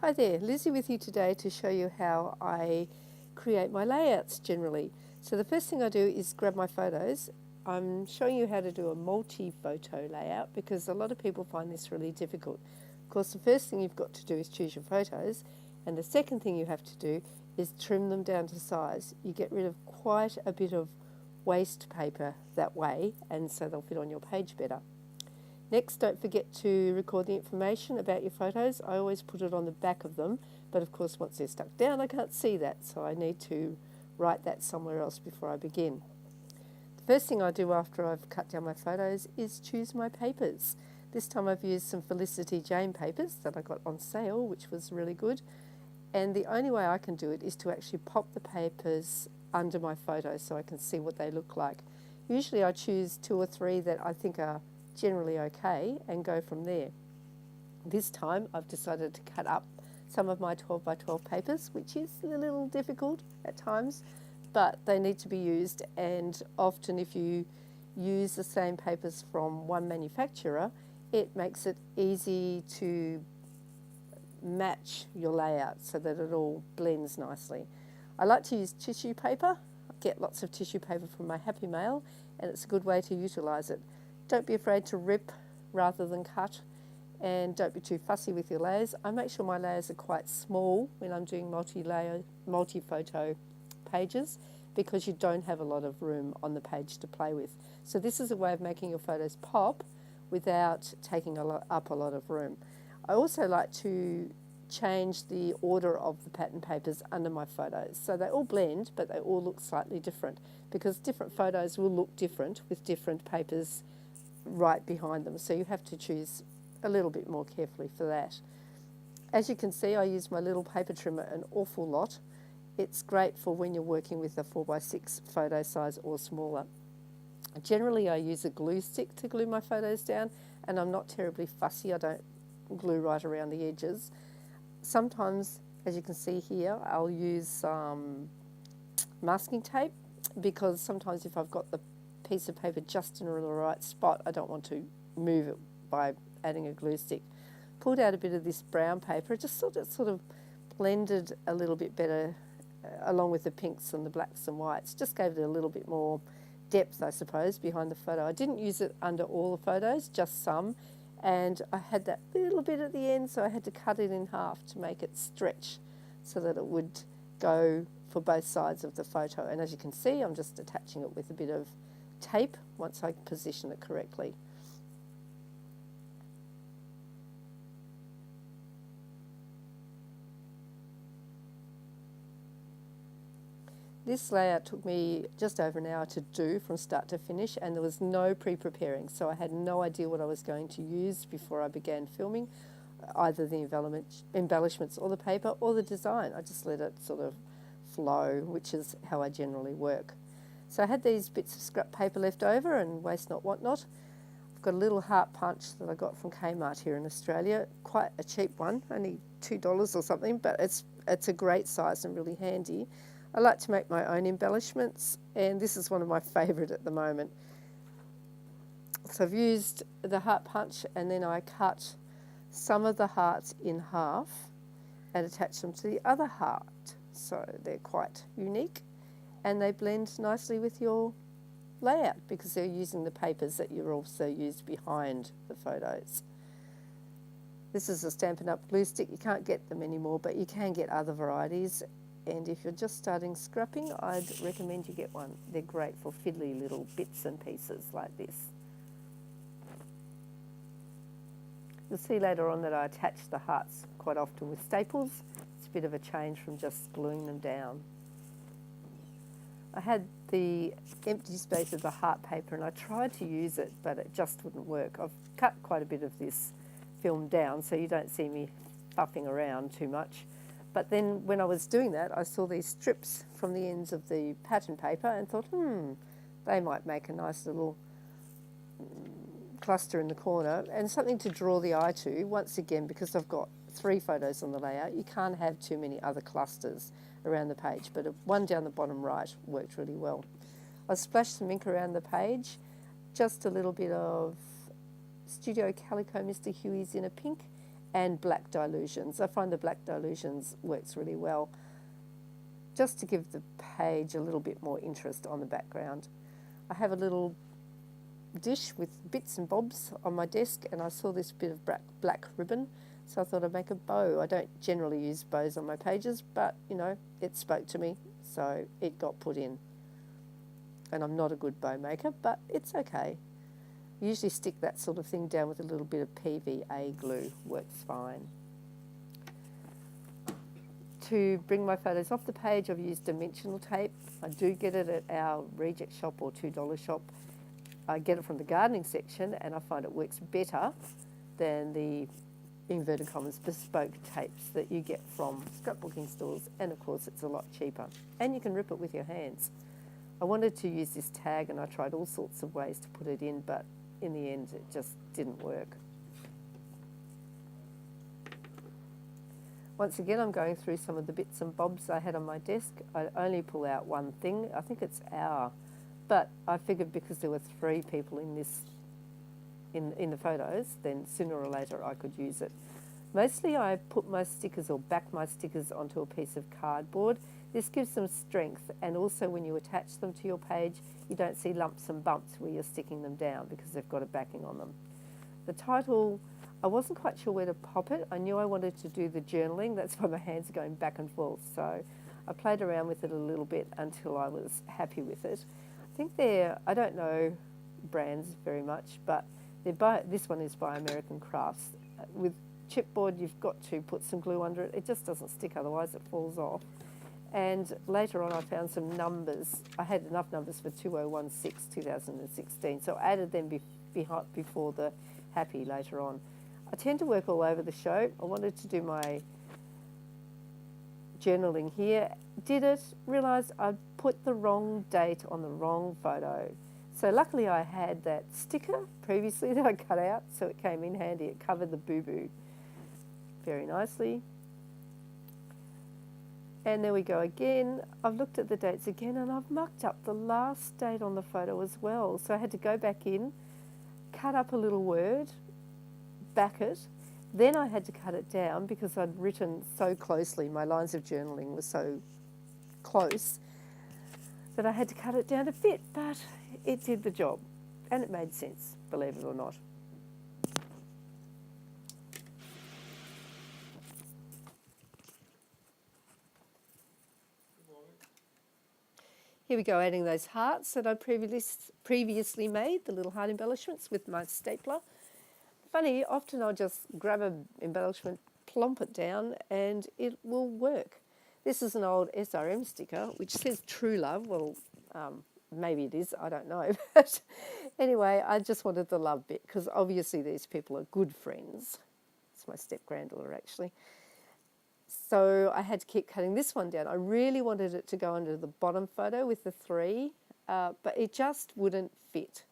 Hi there, Lizzy with you today to show you how I create my layouts generally. So the first thing I do is grab my photos. I'm showing you how to do a multi-photo layout because a lot of people find this really difficult. Of course, the first thing you've got to do is choose your photos, and the second thing you have to do is trim them down to size. You get rid of quite a bit of waste paper that way, and so they'll fit on your page better. Next, don't forget to record the information about your photos. I always put it on the back of them, but of course once they're stuck down I can't see that, so I need to write that somewhere else before I begin. The first thing I do after I've cut down my photos is choose my papers. This time I've used some Felicity Jane papers that I got on sale, which was really good, and the only way I can do it is to actually pop the papers under my photos so I can see what they look like. Usually I choose 2 or 3 that I think are generally okay and go from there. This time I've decided to cut up some of my 12 by 12 papers, which is a little difficult at times, but they need to be used, and often if you use the same papers from one manufacturer, it makes it easy to match your layout so that it all blends nicely. I like to use tissue paper. I get lots of tissue paper from my Happy Mail, and it's a good way to utilise it. Don't be afraid to rip rather than cut, and don't be too fussy with your layers. I make sure my layers are quite small when I'm doing multi-photo pages because you don't have a lot of room on the page to play with. So this is a way of making your photos pop without taking up a lot of room. I also like to change the order of the pattern papers under my photos. So they all blend, but they all look slightly different because different photos will look different with different papers right behind them, so you have to choose a little bit more carefully for that. As you can see, I use my little paper trimmer an awful lot. It's great for when you're working with a 4x6 photo size or smaller. Generally I use a glue stick to glue my photos down, and I'm not terribly fussy. I don't glue right around the edges. Sometimes, as you can see here, I'll use masking tape because sometimes if I've got the piece of paper just in the right spot, I don't want to move it by adding a glue stick. Pulled out a bit of this brown paper, just sort of blended a little bit better along with the pinks and the blacks and whites, just gave it a little bit more depth, I suppose, behind the photo. I didn't use it under all the photos, just some, and I had that little bit at the end, so I had to cut it in half to make it stretch so that it would go for both sides of the photo. And as you can see, I'm just attaching it with a bit of tape once I position it correctly. This layout took me just over an hour to do from start to finish, and there was no pre-preparing, so I had no idea what I was going to use before I began filming, either the embellishments or the paper or the design. I just let it sort of flow, which is how I generally work. So I had these bits of scrap paper left over, and waste not, want not. I've got a little heart punch that I got from Kmart here in Australia, quite a cheap one, only $2 or something, but it's a great size and really handy. I like to make my own embellishments, and this is one of my favourite at the moment. So I've used the heart punch, and then I cut some of the hearts in half and attach them to the other heart. So they're quite unique, and they blend nicely with your layout because they're using the papers that you're also used behind the photos. This is a Stampin' Up! Glue stick. You can't get them anymore, but you can get other varieties. And if you're just starting scrapping, I'd recommend you get one. They're great for fiddly little bits and pieces like this. You'll see later on that I attach the hearts quite often with staples. It's a bit of a change from just gluing them down. I had the empty space of the heart paper and I tried to use it, but it just wouldn't work. I've cut quite a bit of this film down so you don't see me fuffing around too much. But then when I was doing that, I saw these strips from the ends of the pattern paper and thought, they might make a nice little cluster in the corner and something to draw the eye to. Once again, because I've got 3 photos on the layout, you can't have too many other clusters around the page, but one down the bottom right worked really well. I splashed some ink around the page, just a little bit of Studio Calico Mr. Huey's in a pink, and black dilutions. I find the black dilutions works really well, just to give the page a little bit more interest on the background. I have a little dish with bits and bobs on my desk, and I saw this bit of black ribbon, so I thought I'd make a bow. I don't generally use bows on my pages, but you know, it spoke to me, so it got put in. And I'm not a good bow maker, but it's okay. I usually stick that sort of thing down with a little bit of PVA glue, works fine. To bring my photos off the page, I've used dimensional tape. I do get it at our reject shop or $2 shop. I get it from the gardening section, and I find it works better than the inverted commas bespoke tapes that you get from scrapbooking stores, and of course it's a lot cheaper, and you can rip it with your hands. I wanted to use this tag, and I tried all sorts of ways to put it in, but in the end it just didn't work. Once again, I'm going through some of the bits and bobs I had on my desk. I only pull out one thing. I think it's our, but I figured because there were 3 people in this in the photos, then sooner or later I could use it. Mostly I put my stickers or back my stickers onto a piece of cardboard. This gives them strength, and also when you attach them to your page, you don't see lumps and bumps where you're sticking them down because they've got a backing on them. The title, I wasn't quite sure where to pop it. I knew I wanted to do the journaling. That's why my hands are going back and forth. So I played around with it a little bit until I was happy with it. I think I don't know brands very much, but this one is by American Crafts. With chipboard, you've got to put some glue under it. It just doesn't stick, otherwise it falls off. And later on I found some numbers. I had enough numbers for 2016, so I added them before the happy later on. I tend to work all over the show. I wanted to do my journaling here. Did it, realised I'd put the wrong date on the wrong photo. So luckily I had that sticker previously that I cut out, so it came in handy. It covered the boo-boo very nicely. And there we go again. I've looked at the dates again, and I've mucked up the last date on the photo as well. So I had to go back in, cut up a little word, back it. Then I had to cut it down because I'd written so closely. My lines of journaling were so close that I had to cut it down a bit, but it did the job, and it made sense, believe it or not. Here we go, adding those hearts that I previously made, the little heart embellishments with my stapler. Funny, often I'll just grab an embellishment, plump it down, and it will work. This is an old SRM sticker, which says True Love. Well, maybe it is, I don't know. But anyway, I just wanted the love bit, because obviously these people are good friends. It's my step-granddaughter, actually. So I had to keep cutting this one down. I really wanted it to go under the bottom photo with the 3, but it just wouldn't fit.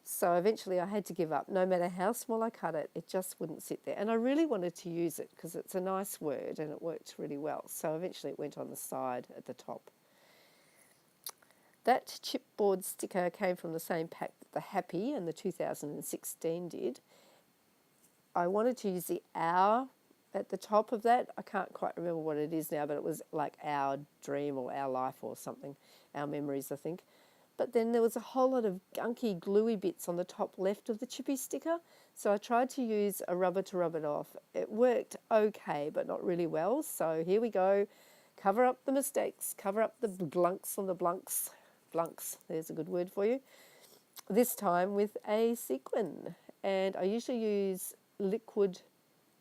So eventually I had to give up. No matter how small I cut it, it just wouldn't sit there. And I really wanted to use it because it's a nice word and it worked really well. So eventually it went on the side at the top. That chipboard sticker came from the same pack that the Happy and the 2016 did. I wanted to use the Our at the top of that. I can't quite remember what it is now, but it was like Our Dream or Our Life or something. Our Memories, I think. But then there was a whole lot of gunky, gluey bits on the top left of the chippy sticker. So I tried to use a rubber to rub it off. It worked okay, but not really well. So here we go. Cover up the mistakes. Cover up the glunks on the blunks. Blunks, there's a good word for you. This time with a sequin. And I usually use liquid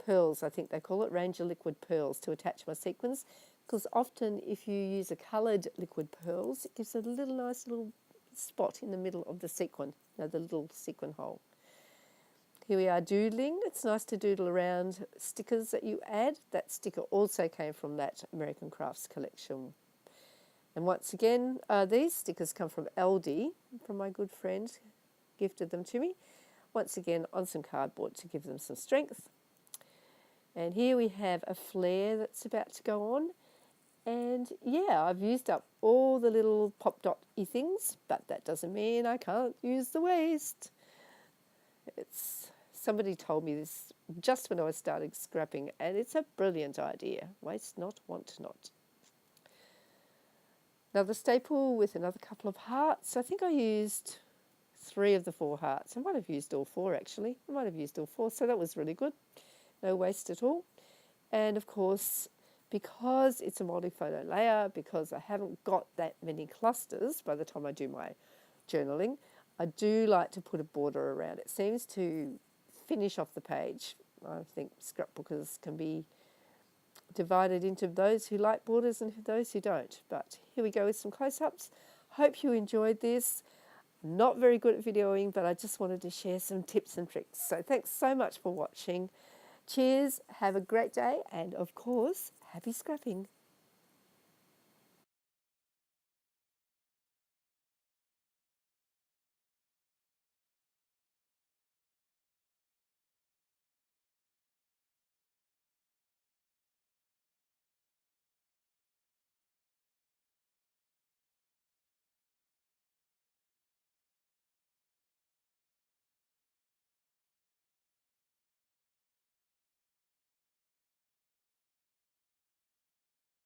pearls, I think they call it, Ranger liquid pearls, to attach my sequins. Because often if you use a coloured liquid pearls, it gives a little nice little spot in the middle of the sequin, the little sequin hole. Here we are doodling. It's nice to doodle around stickers that you add. That sticker also came from that American Crafts collection. And once again, these stickers come from Aldi, from my good friend, gifted them to me. Once again, on some cardboard to give them some strength. And here we have a flare that's about to go on. And yeah, I've used up all the little pop dot-y things, but that doesn't mean I can't use the waste. It's Somebody told me this just when I was starting scrapping, and it's a brilliant idea. Waste not, want not. Another staple with another couple of hearts. I think I used 3 of the 4 hearts. I might have used all 4 actually. I might have used all 4, so that was really good. No waste at all. And of course, because it's a multi-photo layer, because I haven't got that many clusters by the time I do my journaling, I do like to put a border around. It seems to finish off the page. I think scrapbookers can be divided into those who like borders and those who don't. But here we go with some close-ups. Hope you enjoyed this. I'm not very good at videoing, but I just wanted to share some tips and tricks. So thanks so much for watching. Cheers, have a great day, and of course, happy scrapping.